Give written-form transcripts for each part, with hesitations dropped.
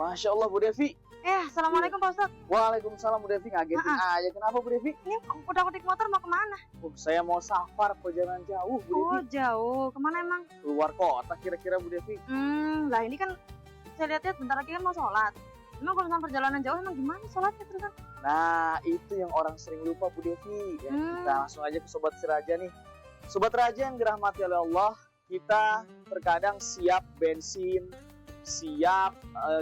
Masya Allah Bu Devi. Assalamualaikum Pak Ustadz. Waalaikumsalam Bu Devi, ngagetin aja. Kenapa Bu Devi? Ini udah motor mau kemana? Saya mau safar perjalanan jauh Bu Devi. Oh jauh, kemana emang? Keluar kota kira-kira Bu Devi. Lah ini kan saya lihat-lihat bentar lagi kan mau sholat. Emang kalau misalnya perjalanan jauh emang gimana sholatnya terus kan? Nah itu yang orang sering lupa Bu Devi. Ya, kita langsung aja ke Sobat Siraja nih. Sobat Raja yang dirahmati oleh Allah, kita terkadang siap bensin, siap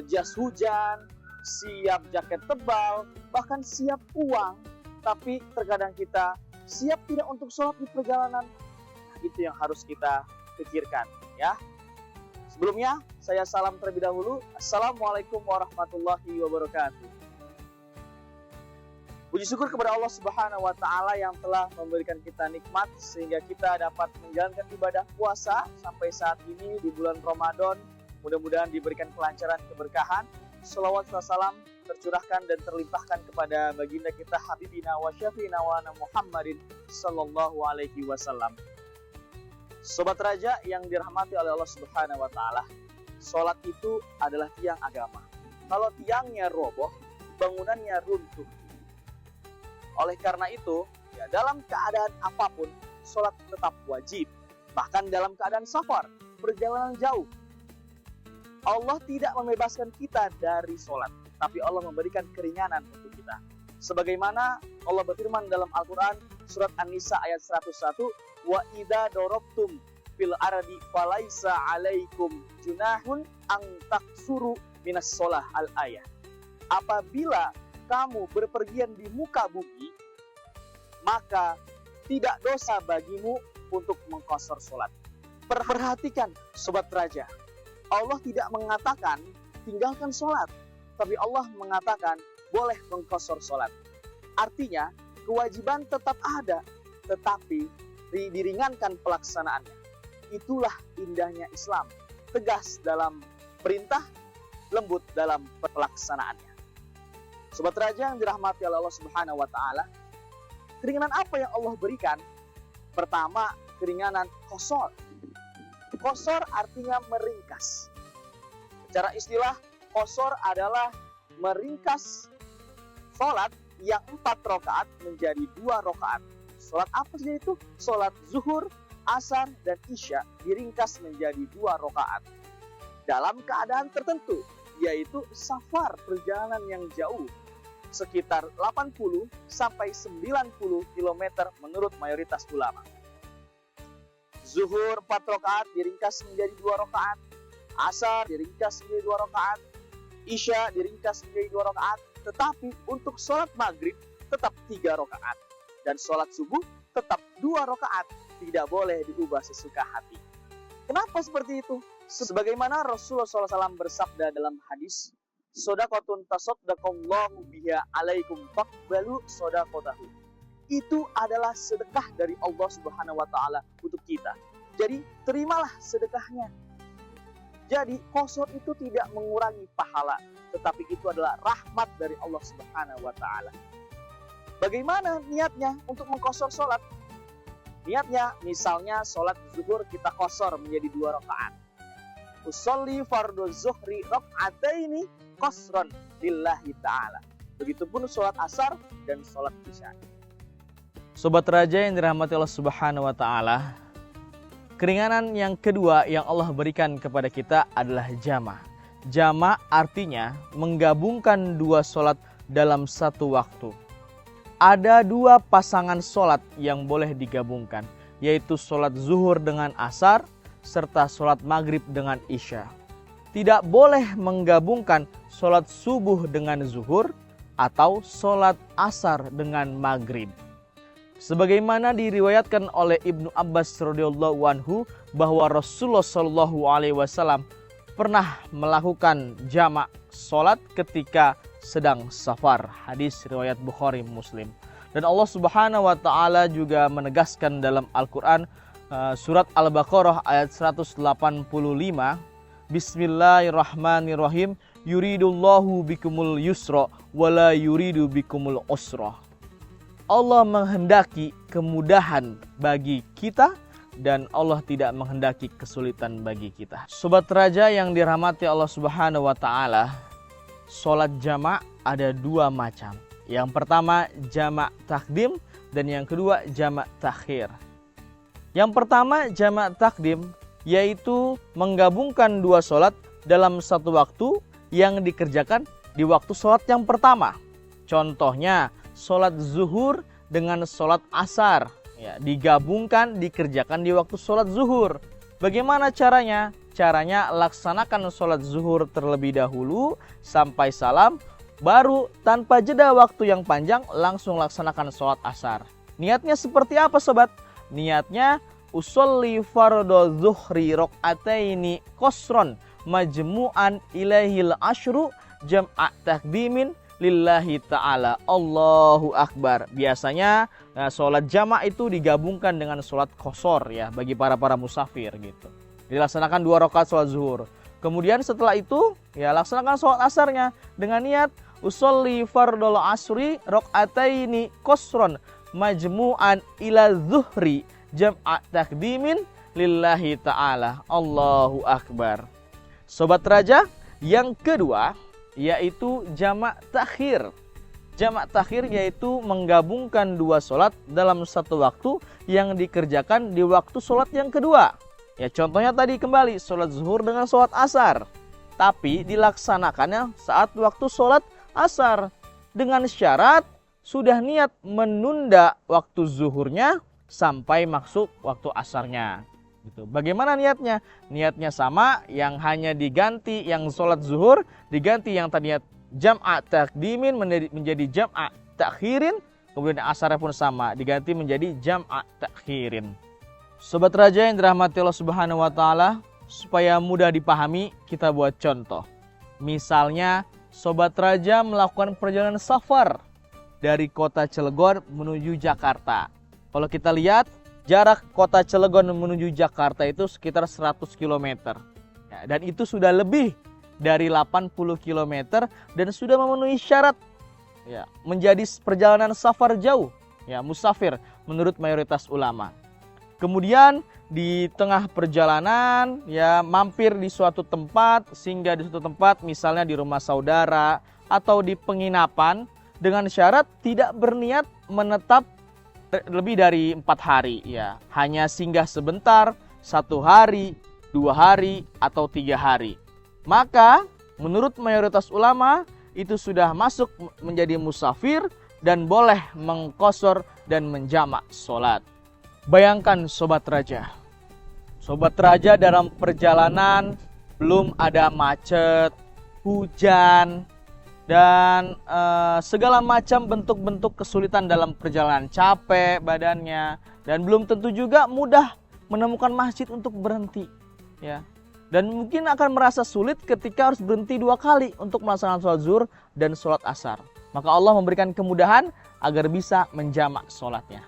jas hujan, siap jaket tebal, bahkan siap uang. Tapi terkadang kita siap tidak untuk sholat di perjalanan. Nah, itu yang harus kita pikirkan ya. Sebelumnya saya salam terlebih dahulu. Assalamualaikum warahmatullahi wabarakatuh. Puji syukur kepada Allah Subhanahu wa Ta'ala yang telah memberikan kita nikmat sehingga kita dapat menjalankan ibadah puasa sampai saat ini di bulan Ramadan. Mudah-mudahan diberikan kelancaran, keberkahan. Shalawat wa salam tercurahkan dan terlimpahkan kepada baginda kita Habibina wa Syafi'ina wa Muhammadin sallallahu alaihi wasallam. Sobat Raja yang dirahmati oleh Allah Subhanahu wa Ta'ala, sholat itu adalah tiang agama. Kalau tiangnya roboh, bangunannya runtuh. Oleh karena itu, ya, dalam keadaan apapun, sholat tetap wajib. Bahkan dalam keadaan safar, perjalanan jauh. Allah tidak membebaskan kita dari sholat, tapi Allah memberikan keringanan untuk kita. Sebagaimana Allah berfirman dalam Al-Quran, surat An-Nisa ayat 101, wa idza darabtum fil ardi falaisa alaikum junahun an taksuru minas sholah al-ayah. Apabila kamu berpergian di muka bumi, maka tidak dosa bagimu untuk mengqashar sholat. Perhatikan Sobat Raja, Allah tidak mengatakan tinggalkan sholat, tapi Allah mengatakan boleh mengqashar sholat. Artinya kewajiban tetap ada, tetapi diringankan pelaksanaannya. Itulah indahnya Islam, tegas dalam perintah, lembut dalam pelaksanaannya. Sobat Raja yang dirahmati oleh Allah Subhanahu wa Ta'ala, keringanan apa yang Allah berikan? Pertama, keringanan qashar. Qashar artinya meringkas. Secara istilah, qashar adalah meringkas sholat yang 4 rakaat menjadi 2 rakaat. Sholat apa saja itu? Sholat zuhur, asar, dan isya diringkas menjadi 2 rakaat. Dalam keadaan tertentu, yaitu safar, perjalanan yang jauh, sekitar 80 sampai 90 km menurut mayoritas ulama. Zuhur 4 rakaat diringkas menjadi 2 rakaat, asar diringkas menjadi 2 rakaat, isya diringkas menjadi 2 rakaat, tetapi untuk sholat maghrib tetap 3 rakaat, dan sholat subuh tetap 2 rakaat, tidak boleh diubah sesuka hati. Kenapa seperti itu? Sebagaimana Rasulullah SAW bersabda dalam hadis, sodaqatun tasaddaqallahu biha alaikum faqbalu sodaqatahu. Itu adalah sedekah dari Allah Subhanahu wa Ta'ala untuk kita. Jadi terimalah sedekahnya. Jadi qashar itu tidak mengurangi pahala, tetapi itu adalah rahmat dari Allah Subhanahu wa Ta'ala. Bagaimana niatnya untuk mengqashar sholat? Niatnya misalnya sholat zuhur kita qashar menjadi 2 rakaat. Usolli fardhu zuhri rak'ataini qasran lillahi ta'ala. Begitupun sholat asar dan sholat isya. Sobat Raja yang dirahmati Allah Subhanahu wa Ta'ala, keringanan yang kedua yang Allah berikan kepada kita adalah jama'. Jama' artinya menggabungkan 2 sholat dalam satu waktu. Ada 2 pasangan sholat yang boleh digabungkan, yaitu sholat zuhur dengan asar serta sholat maghrib dengan isya. Tidak boleh menggabungkan sholat subuh dengan zuhur atau sholat asar dengan maghrib. Sebagaimana diriwayatkan oleh Ibnu Abbas radhiyallahu anhu bahwa Rasulullah shallallahu alaihi wasallam pernah melakukan jamak sholat ketika sedang safar. Hadis riwayat Bukhari Muslim. Dan Allah Subhanahu wa Ta'ala juga menegaskan dalam Al-Quran surat Al-Baqarah ayat 185, Bismillahirrahmanirrahim, yuridullahu bikumul yusra wala yuridu bikumul usra. Allah menghendaki kemudahan bagi kita dan Allah tidak menghendaki kesulitan bagi kita. Sobat Raja yang dirahmati Allah Subhanahu wa Ta'ala, sholat jamak ada dua macam. Yang pertama jamak takdim dan yang kedua jamak takhir. Yang pertama jamak takdim yaitu menggabungkan dua sholat dalam satu waktu yang dikerjakan di waktu sholat yang pertama. Contohnya sholat zuhur dengan sholat asar, ya, digabungkan, dikerjakan di waktu sholat zuhur. Bagaimana caranya? Caranya laksanakan sholat zuhur terlebih dahulu sampai salam, baru tanpa jeda waktu yang panjang langsung laksanakan sholat asar. Niatnya seperti apa sobat? Niatnya usolli fardhu zuhri raq'ataini qasron majmu'an ilaihil asyru jam'a takdimin lillahi ta'ala. Allahu Akbar. Biasanya sholat jamak itu digabungkan dengan sholat qasar, ya, bagi para musafir gitu. Dilaksanakan 2 rakaat sholat zuhur. Kemudian setelah itu ya laksanakan sholat asarnya dengan niat usolli fardhul asri raq'ataini qasron majmu'an ila zuhri jam'a takdimin lillahi ta'ala. Allahu Akbar. Sobat Raja, yang kedua yaitu jamak takhir. Jamak takhir yaitu menggabungkan dua sholat dalam satu waktu yang dikerjakan di waktu sholat yang kedua. Ya, contohnya tadi kembali sholat zuhur dengan sholat asar, tapi dilaksanakannya saat waktu sholat asar dengan syarat sudah niat menunda waktu zuhurnya sampai masuk waktu asarnya. Gitu. Bagaimana niatnya? Niatnya sama, yang hanya diganti yang sholat zuhur diganti yang tadinya jam'a takdimin menjadi jam'a takhirin, kemudian asarnya pun sama diganti menjadi jam'a takhirin. Sobat Raja yang dirahmati Allah Subhanahu wa taala, supaya mudah dipahami kita buat contoh. Misalnya Sobat Raja melakukan perjalanan safar dari kota Cilegon menuju Jakarta. Kalau kita lihat jarak kota Cilegon menuju Jakarta itu sekitar 100 km. Ya, dan itu sudah lebih dari 80 km dan sudah memenuhi syarat, ya, menjadi perjalanan safar jauh, ya, musafir menurut mayoritas ulama. Kemudian di tengah perjalanan ya mampir di suatu tempat, singgah di suatu tempat misalnya di rumah saudara atau di penginapan dengan syarat tidak berniat menetap lebih dari 4 hari, ya, hanya singgah sebentar, 1 hari, 2 hari atau 3 hari. Maka menurut mayoritas ulama itu sudah masuk menjadi musafir dan boleh mengqashar dan menjamak sholat. Bayangkan Sobat Raja dalam perjalanan belum ada macet, hujan, dan segala macam bentuk-bentuk kesulitan dalam perjalanan, capek badannya, dan belum tentu juga mudah menemukan masjid untuk berhenti, ya. Dan mungkin akan merasa sulit ketika harus berhenti 2 kali untuk melaksanakan sholat zuhur dan sholat asar. Maka Allah memberikan kemudahan agar bisa menjamak sholatnya.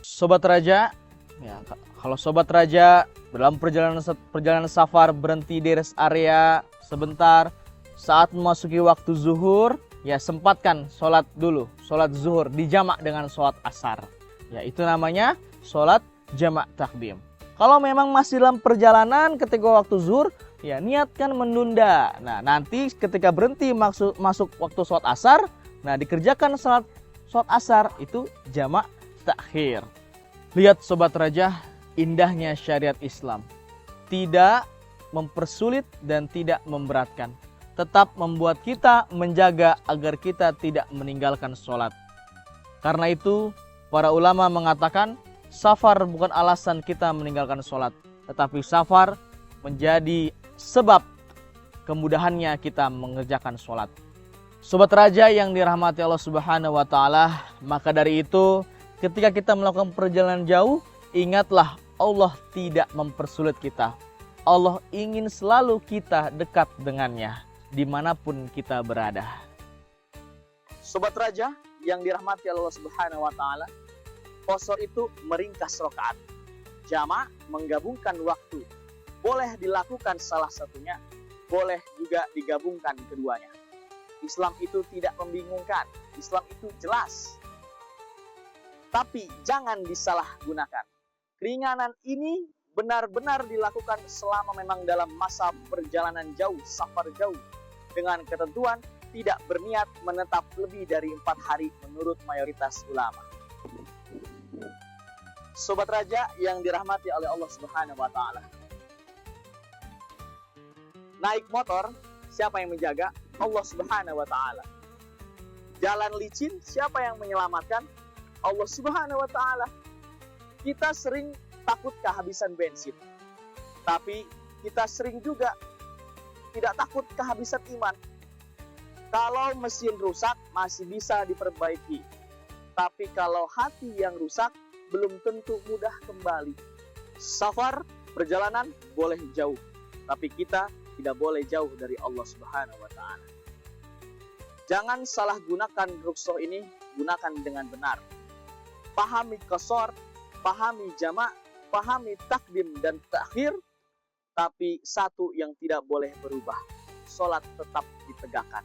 Sobat Raja, ya, kalau Sobat Raja dalam perjalanan safar berhenti di rest area sebentar, saat memasuki waktu zuhur, ya sempatkan sholat dulu, sholat zuhur dijamak dengan sholat asar. Ya, itu namanya sholat jamak takdim. Kalau memang masih dalam perjalanan ketika waktu zuhur, ya niatkan menunda. Nah, nanti ketika berhenti masuk waktu sholat asar, nah dikerjakan sholat asar itu jamak takhir. Lihat Sobat Raja, indahnya syariat Islam. Tidak mempersulit dan tidak memberatkan. Tetap membuat kita menjaga agar kita tidak meninggalkan sholat. Karena itu, para ulama mengatakan, safar bukan alasan kita meninggalkan sholat, tetapi safar menjadi sebab kemudahannya kita mengerjakan sholat. Sobat Raja yang dirahmati Allah Subhanahu wa taala, maka dari itu ketika kita melakukan perjalanan jauh, ingatlah Allah tidak mempersulit kita. Allah ingin selalu kita dekat dengannya dimanapun kita berada. Sobat Raja yang dirahmati Allah Subhanahu wa taala, qashar itu meringkas rakaat. Jamak menggabungkan waktu. Boleh dilakukan salah satunya, boleh juga digabungkan keduanya. Islam itu tidak membingungkan, Islam itu jelas. Tapi jangan disalahgunakan. Keringanan ini benar-benar dilakukan selama memang dalam masa perjalanan jauh, safar jauh. dengan ketentuan tidak berniat menetap lebih dari 4 hari menurut mayoritas ulama. Sobat Raja yang dirahmati oleh Allah Subhanahu wa taala. Naik motor, siapa yang menjaga? Allah Subhanahu wa taala. Jalan licin, siapa yang menyelamatkan? Allah Subhanahu wa taala. Kita sering takut kehabisan bensin. Tapi kita sering juga tidak takut kehabisan iman. Kalau mesin rusak masih bisa diperbaiki. Tapi kalau hati yang rusak belum tentu mudah kembali. Safar, perjalanan boleh jauh, tapi kita tidak boleh jauh dari Allah Subhanahu wa taala. Jangan salah gunakan rukhsah ini, gunakan dengan benar. Pahami qasar, pahami jamak, pahami takdim dan takhir, tapi satu yang tidak boleh berubah, salat tetap ditegakkan.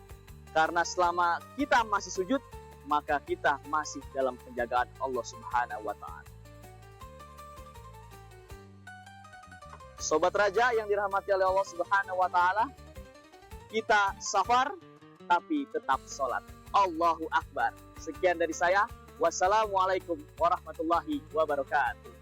Karena selama kita masih sujud, maka kita masih dalam penjagaan Allah Subhanahu wa taala. Sobat Raja yang dirahmati oleh Allah Subhanahu wa taala, kita safar tapi tetap sholat. Allahu Akbar. Sekian dari saya. Wassalamualaikum warahmatullahi wabarakatuh.